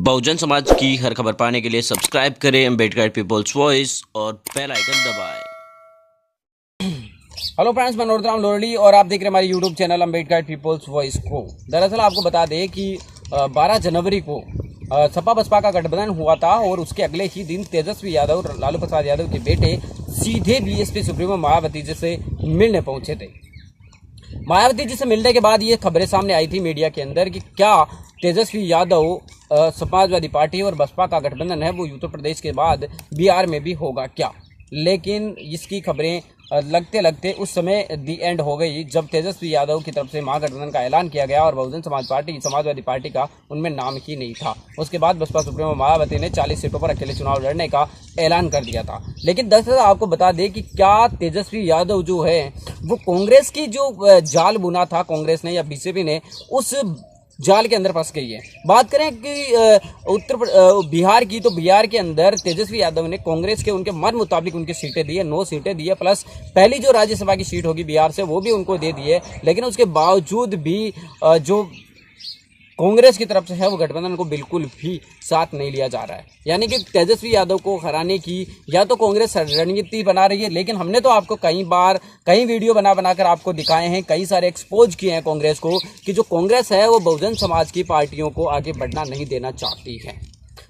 बहुजन समाज की हर खबर पाने के लिए सब्सक्राइब करें अम्बेडकर पीपल्स वॉइस और बेल आइकन दबाएं। हेलो फ्रेंड्स, मैं नोरतराम लोरली और आप देख रहे हैं हमारे YouTube channel Ambedkar People's Voice को। दरअसल आपको बता दें कि 12 जनवरी को सपा बसपा का गठबंधन हुआ था और उसके अगले ही दिन तेजस्वी यादव, लालू प्रसाद यादव के बेटे सीधे बीएसपी सुप्रीमो मायावती जी से मिलने पहुंचे थे। मायावती जी से मिलने के बाद ये खबरें सामने आई थी मीडिया के अंदर कि क्या तेजस्वी यादव समाजवादी पार्टी और बसपा का गठबंधन है वो उत्तर प्रदेश के बाद बिहार में भी होगा क्या। लेकिन इसकी खबरें लगते लगते उस समय दी एंड हो गई जब तेजस्वी यादव की तरफ से महागठबंधन का ऐलान किया गया और बहुजन समाजवादी पार्टी का उनमें नाम ही नहीं था। उसके बाद बसपा सुप्रीमो मायावती ने 40 सीटों पर अकेले चुनाव लड़ने का ऐलान कर दिया था। लेकिन दरअसल आपको बता दें कि क्या तेजस्वी यादव जो है वो कांग्रेस की जो जाल बुना था कांग्रेस ने या बीजेपी ने, उस जाल के अंदर फंस गई है। बात करें कि बिहार की, तो बिहार के अंदर तेजस्वी यादव ने कांग्रेस के उनके मन मुताबिक उनकी सीटें दी है, 9 सीटें दी है, प्लस पहली जो राज्यसभा की सीट होगी बिहार से वो भी उनको दे दी है। लेकिन उसके बावजूद भी जो कांग्रेस की तरफ से है वो गठबंधन को बिल्कुल भी साथ नहीं लिया जा रहा है। यानी कि तेजस्वी यादव को हराने की या तो कांग्रेस रणनीति बना रही है, लेकिन हमने तो आपको कई वीडियो बनाकर आपको दिखाए हैं, कई सारे एक्सपोज किए हैं कांग्रेस को कि जो कांग्रेस है वो बहुजन समाज की पार्टियों को आगे बढ़ना नहीं देना चाहती है।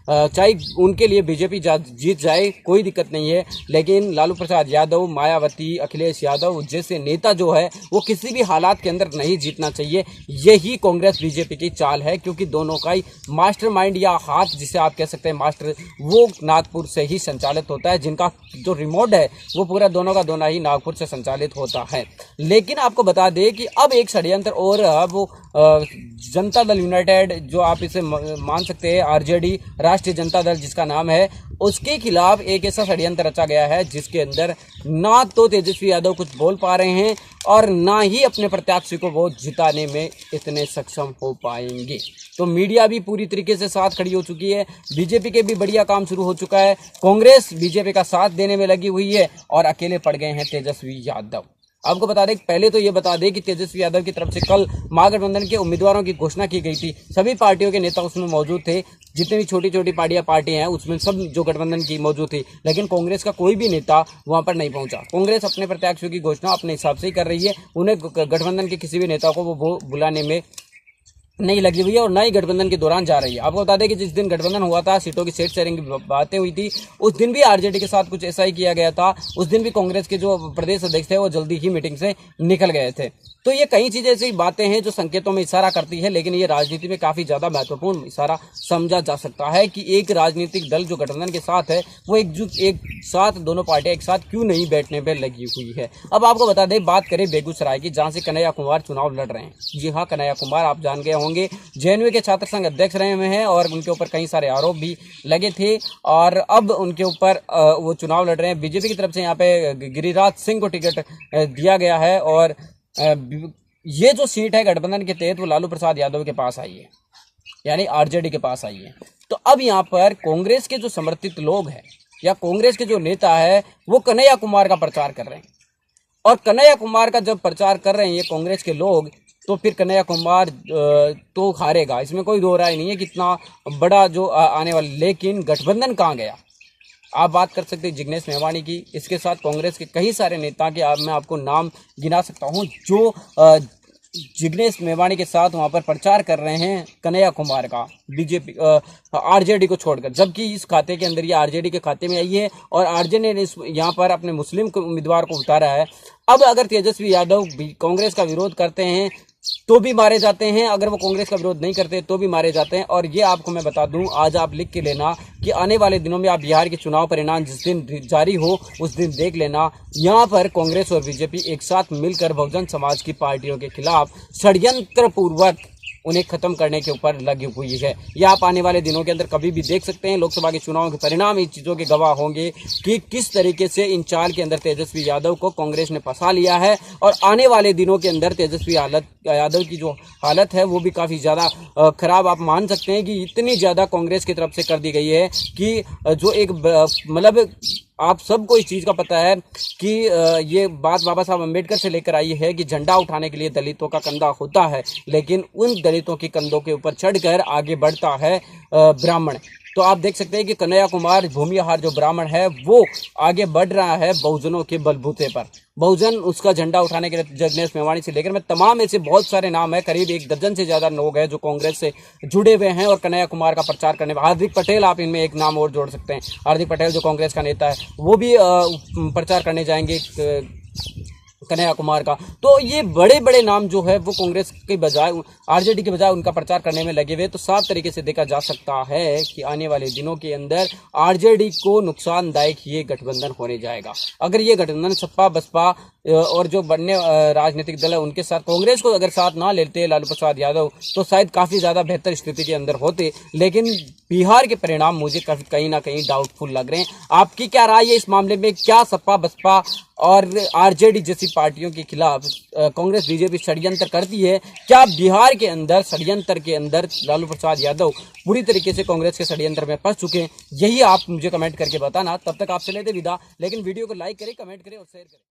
चाहे उनके लिए बीजेपी जीत जाए कोई दिक्कत नहीं है, लेकिन लालू प्रसाद यादव, मायावती, अखिलेश यादव जैसे नेता जो है वो किसी भी हालात के अंदर नहीं जीतना चाहिए। यही कांग्रेस बीजेपी की चाल है, क्योंकि दोनों का ही मास्टरमाइंड या हाथ जिसे आप कह सकते हैं मास्टर, वो नागपुर से ही संचालित होता है। जिनका जो रिमोट है वो पूरा दोनों का दोनों ही नागपुर से संचालित होता है। लेकिन आपको बता दें कि अब एक षड्यंत्र और वो जनता दल यूनाइटेड, जो आप इसे मान सकते हैं आरजेडी, राष्ट्रीय जनता दल जिसका नाम है, उसके खिलाफ एक ऐसा षड्यंत्र रचा गया है जिसके अंदर ना तो तेजस्वी यादव कुछ बोल पा रहे हैं और ना ही अपने प्रत्याशी को वोट जिताने में इतने सक्षम हो पाएंगे। तो मीडिया भी पूरी तरीके से साथ खड़ी हो चुकी है, बीजेपी के भी बढ़िया काम शुरू हो चुका है, कांग्रेस बीजेपी का साथ देने में लगी हुई है और अकेले पड़ गए हैं तेजस्वी यादव। आपको बता दें, पहले तो ये बता दें कि तेजस्वी यादव की तरफ से कल महागठबंधन के उम्मीदवारों की घोषणा की गई थी। सभी पार्टियों के नेता उसमें मौजूद थे, जितनी भी छोटी छोटी पार्टियां हैं उसमें सब जो गठबंधन की मौजूद थी। लेकिन कांग्रेस का कोई भी नेता वहां पर नहीं पहुंचा। कांग्रेस अपने प्रत्याशियों की घोषणा अपने हिसाब से ही कर रही है, उन्हें गठबंधन के किसी भी नेता को वो बुलाने में नहीं लगी हुई है और ना ही गठबंधन के दौरान जा रही है। आपको बता दें कि जिस दिन गठबंधन हुआ था, सीटों की सीट शेयरिंग की बातें हुई थी, उस दिन भी आरजेडी के साथ कुछ ऐसा ही किया गया था। उस दिन भी कांग्रेस के जो प्रदेश अध्यक्ष थे वो जल्दी ही मीटिंग से निकल गए थे। तो ये कई चीजें ऐसी बातें हैं जो संकेतों में इशारा करती है, लेकिन ये राजनीति में काफी ज्यादा महत्वपूर्ण इशारा समझा जा सकता है कि एक राजनीतिक दल जो गठबंधन के साथ है वो एक साथ दोनों पार्टियां एक साथ क्यों नहीं बैठने पर लगी हुई है। अब आपको बता दें, बात करें बेगूसराय की, जहां से कन्हैया कुमार चुनाव लड़ रहे हैं। जी हाँ, कन्हैया कुमार आप जान गए होंगे, जेएनयू के छात्र संघ अध्यक्ष रहे हुए हैं और उनके ऊपर कई सारे आरोप भी लगे थे और अब उनके ऊपर वो चुनाव लड़ रहे हैं। बीजेपी की तरफ से यहाँ पे गिरिराज सिंह को टिकट दिया गया है और ये जो सीट है गठबंधन के तहत वो लालू प्रसाद यादव के पास आई है, यानी आरजेडी के पास आई है। तो अब यहाँ पर कांग्रेस के जो समर्थित लोग हैं या कांग्रेस के जो नेता है वो कन्हैया कुमार का प्रचार कर रहे हैं और कन्हैया कुमार का जब प्रचार कर रहे हैं ये कांग्रेस के लोग, तो फिर कन्हैया कुमार तो हारेगा, इसमें कोई दो राय नहीं है कितना बड़ा जो आने वाला। लेकिन गठबंधन कहाँ गया? आप बात कर सकते हैं जिग्नेश मेवाणी की, इसके साथ कांग्रेस के कई सारे नेता के मैं आपको नाम गिना सकता हूं जो जिग्नेश मेवाणी के साथ वहां पर प्रचार कर रहे हैं कन्हैया कुमार का, बीजेपी आरजेडी को छोड़कर। जबकि इस खाते के अंदर ये आरजेडी के खाते में आई है और आरजेडी ने यहाँ पर अपने मुस्लिम उम्मीदवार को उतारा है। अब अगर तेजस्वी यादव कांग्रेस का विरोध करते हैं तो भी मारे जाते हैं, अगर वो कांग्रेस का विरोध नहीं करते तो भी मारे जाते हैं। और ये आपको मैं बता दूं, आज आप लिख के लेना कि आने वाले दिनों में आप बिहार के चुनाव परिणाम जिस दिन जारी हो उस दिन देख लेना, यहाँ पर कांग्रेस और बीजेपी एक साथ मिलकर बहुजन समाज की पार्टियों के खिलाफ षड्यंत्र पूर्वक उन्हें खत्म करने के ऊपर लगी हुई है। यह आप आने वाले दिनों के अंदर कभी भी देख सकते हैं। लोकसभा के चुनाव के परिणाम इन चीज़ों के गवाह होंगे कि किस तरीके से इन चाल के अंदर तेजस्वी यादव को कांग्रेस ने फंसा लिया है और आने वाले दिनों के अंदर तेजस्वी यादव की जो हालत है वो भी काफ़ी ज़्यादा खराब आप मान सकते हैं कि इतनी ज़्यादा कांग्रेस की तरफ से कर दी गई है कि जो एक मतलब आप सबको इस चीज़ का पता है कि ये बात बाबा साहब अम्बेडकर से लेकर आई है कि झंडा उठाने के लिए दलितों का कंधा होता है, लेकिन उन दलितों के कंधों के ऊपर चढ़कर आगे बढ़ता है ब्राह्मण। तो आप देख सकते हैं कि कन्हैया कुमार भूमिहार जो ब्राह्मण है वो आगे बढ़ रहा है बहुजनों के बलबूते पर। बहुजन उसका झंडा उठाने के लिए जगनेश मेवाणी से लेकर मैं तमाम ऐसे बहुत सारे नाम है, करीब 1 दर्जन से ज्यादा लोग हैं जो कांग्रेस से जुड़े हुए हैं और कन्हैया कुमार का प्रचार करने। हार्दिक पटेल, आप इनमें एक नाम और जोड़ सकते हैं, हार्दिक पटेल जो कांग्रेस का नेता है वो भी प्रचार करने जाएंगे कन्हैया कुमार का। तो ये बड़े बड़े नाम जो है वो कांग्रेस के बजाय आरजेडी के बजाय उनका प्रचार करने में लगे हुए। तो साफ तरीके से देखा जा सकता है कि आने वाले दिनों के अंदर आरजेडी को नुकसानदायक ये गठबंधन होने जाएगा। अगर ये गठबंधन सपा बसपा और जो बनने राजनीतिक दल है उनके साथ कांग्रेस को अगर साथ ना लेते लालू प्रसाद यादव तो शायद काफ़ी ज़्यादा बेहतर स्थिति के अंदर होते। लेकिन बिहार के परिणाम मुझे कहीं ना कहीं डाउटफुल लग रहे हैं। आपकी क्या राय है इस मामले में? क्या सपा बसपा और आरजेडी जैसी पार्टियों के खिलाफ कांग्रेस बीजेपी षड्यंत्र करती है? क्या बिहार के अंदर षड्यंत्र के अंदर लालू प्रसाद यादव पूरी तरीके से कांग्रेस के षड्यंत्र में फंस चुके हैं? यही आप मुझे कमेंट करके बताना। तब तक आपसे लेते विदा, लेकिन वीडियो को लाइक करें, कमेंट करें और शेयर करें।